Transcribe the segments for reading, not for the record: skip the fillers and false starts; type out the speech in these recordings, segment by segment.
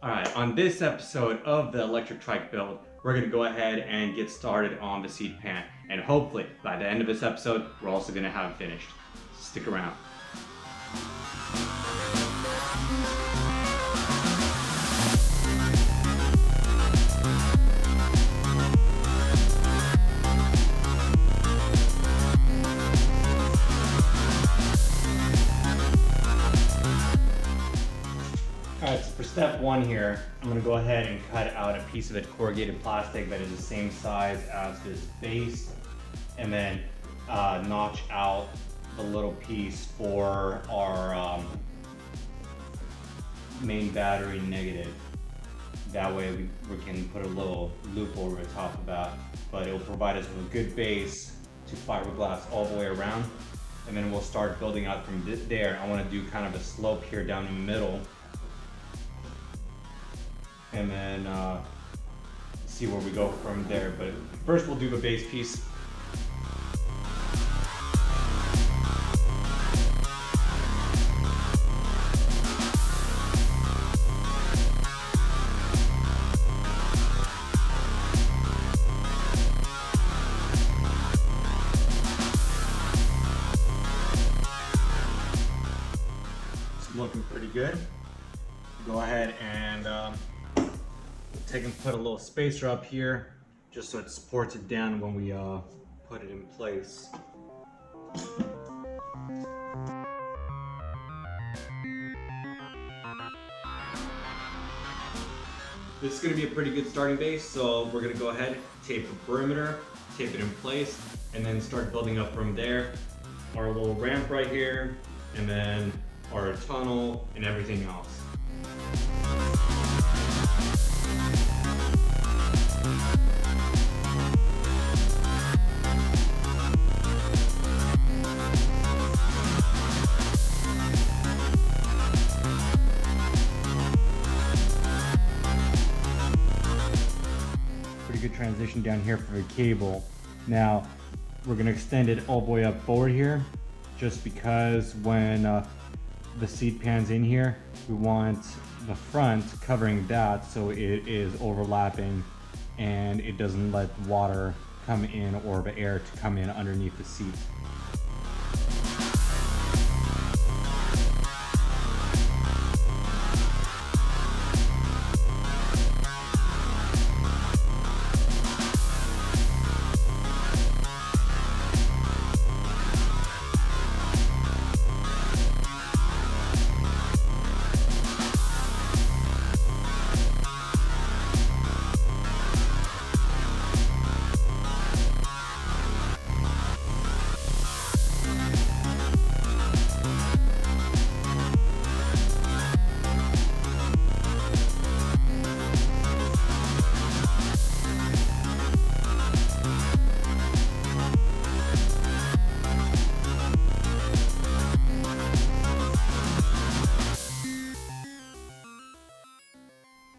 All right, on this episode of the electric trike build, we're gonna go ahead and get started on the seat pan. And hopefully, by the end of this episode, we're also gonna have it finished. Stick around. Alright, so for step one here, I'm going to go ahead and cut out a piece of it corrugated plastic that is the same size as this base, and then notch out the little piece for our main battery negative. That way we can put a little loop over the top of that, but it will provide us with a good base to fiberglass all the way around, and then we'll start building out from there. I want to do kind of a slope here down the middle, and then see where we go from there. But first we'll do the base piece. It's looking pretty good. Go ahead and take and put a little spacer up here just so it supports it down when we put it in place. This is going to be a pretty good starting base, so we're going to go ahead, tape the perimeter, tape it in place, and then start building up from there. Our little ramp right here, and then our tunnel and everything else. Pretty good transition down here for the cable. Now we're going to extend it all the way up forward here, just because when the seat pan's in here, we want the front covering that so it is overlapping and it doesn't let water come in or the air to come in underneath the seat.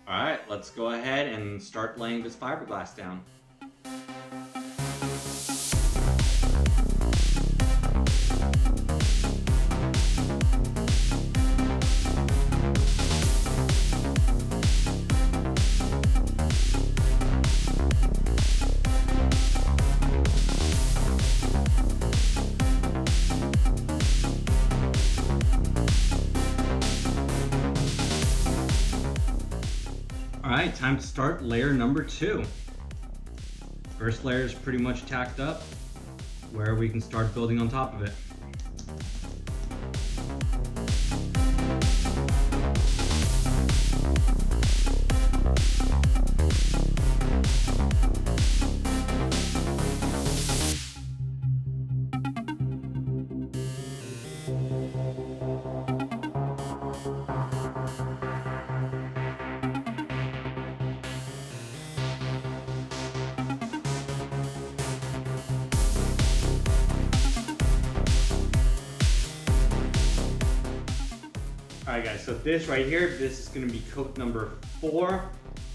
Alright, let's go ahead and start laying this fiberglass down. Alright, time to start layer number 2. First layer is pretty much tacked up, where we can start building on top of it. Alright guys, so this right here, this is gonna be coat number 4.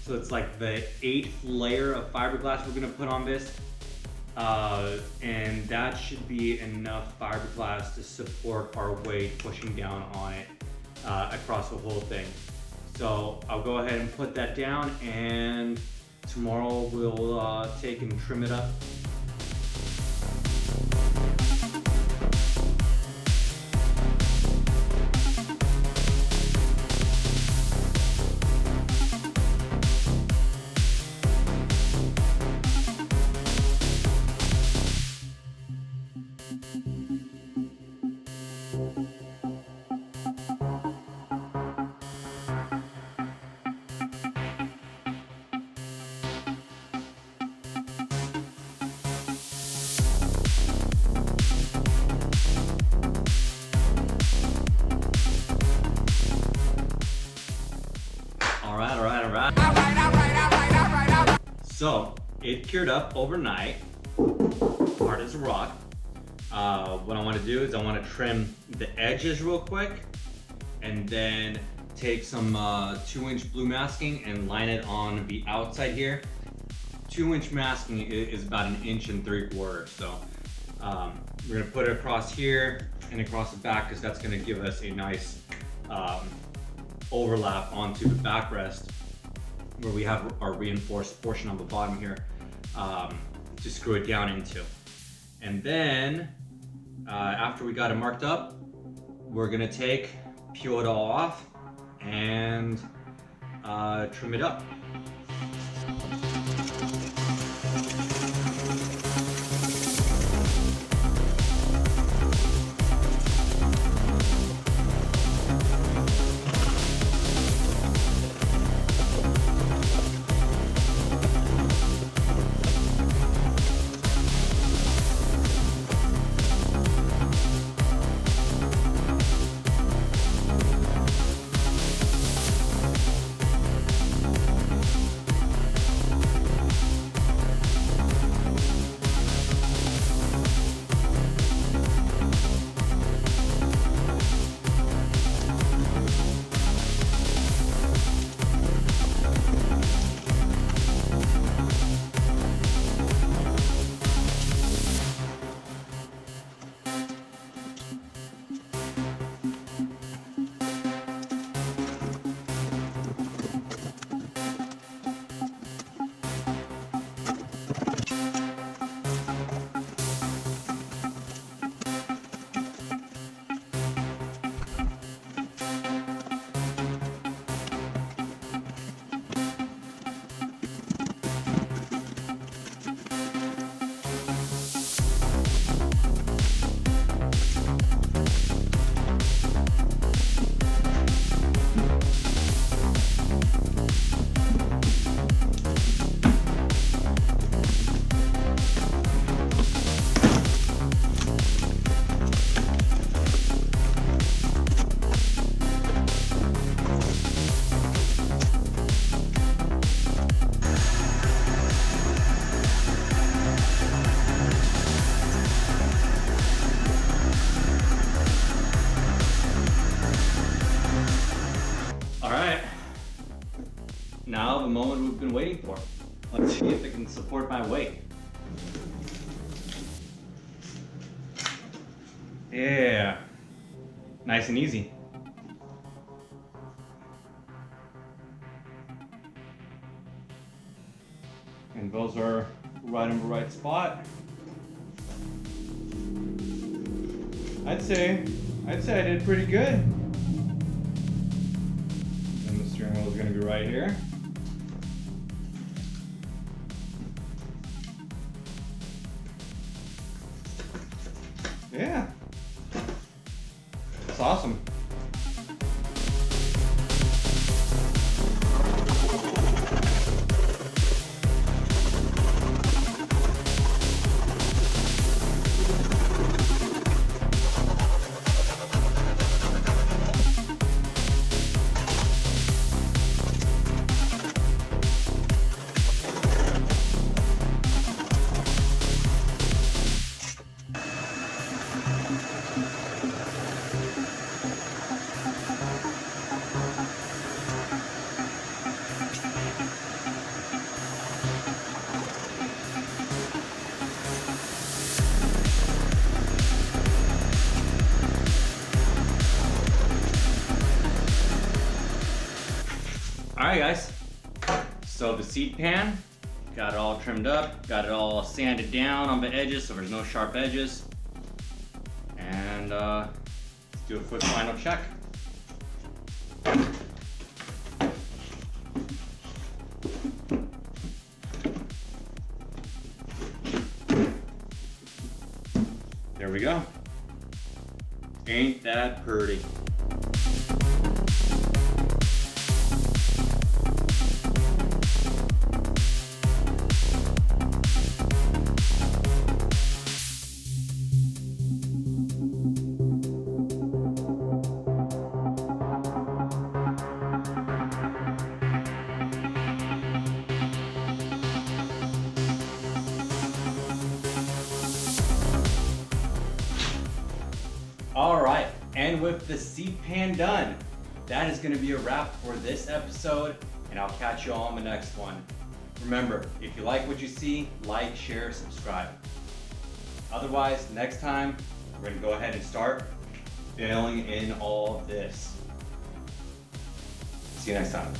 So it's like the 8th layer of fiberglass we're gonna put on this. And that should be enough fiberglass to support our weight pushing down on it across the whole thing. So I'll go ahead and put that down, and tomorrow we'll take and trim it up. So it cured up overnight, hard as a rock. What I want to do is I want to trim the edges real quick, and then take some 2-inch blue masking and line it on the outside here. 2-inch masking is about 1 3/4 inches. So we're gonna put it across here and across the back, because that's gonna give us a nice overlap onto the backrest, where we have our reinforced portion on the bottom here to screw it down into. And then after we got it marked up, we're gonna peel it all off and trim it up. Now the moment we've been waiting for. Let's see if it can support my weight. Yeah, nice and easy. And those are right in the right spot. I'd say I did pretty good. And the steering wheel is going to be right here. Yeah, it's awesome. All right, guys. So the seed pan, got it all trimmed up, got it all sanded down on the edges so there's no sharp edges. And let's do a quick final check. There we go. Ain't that pretty? All right, and with the seed pan done, that is going to be a wrap for this episode, and I'll catch you all on the next one. Remember, if you like what you see, like, share, subscribe. Otherwise, next time, we're going to go ahead and start filling in all of this. See you next time.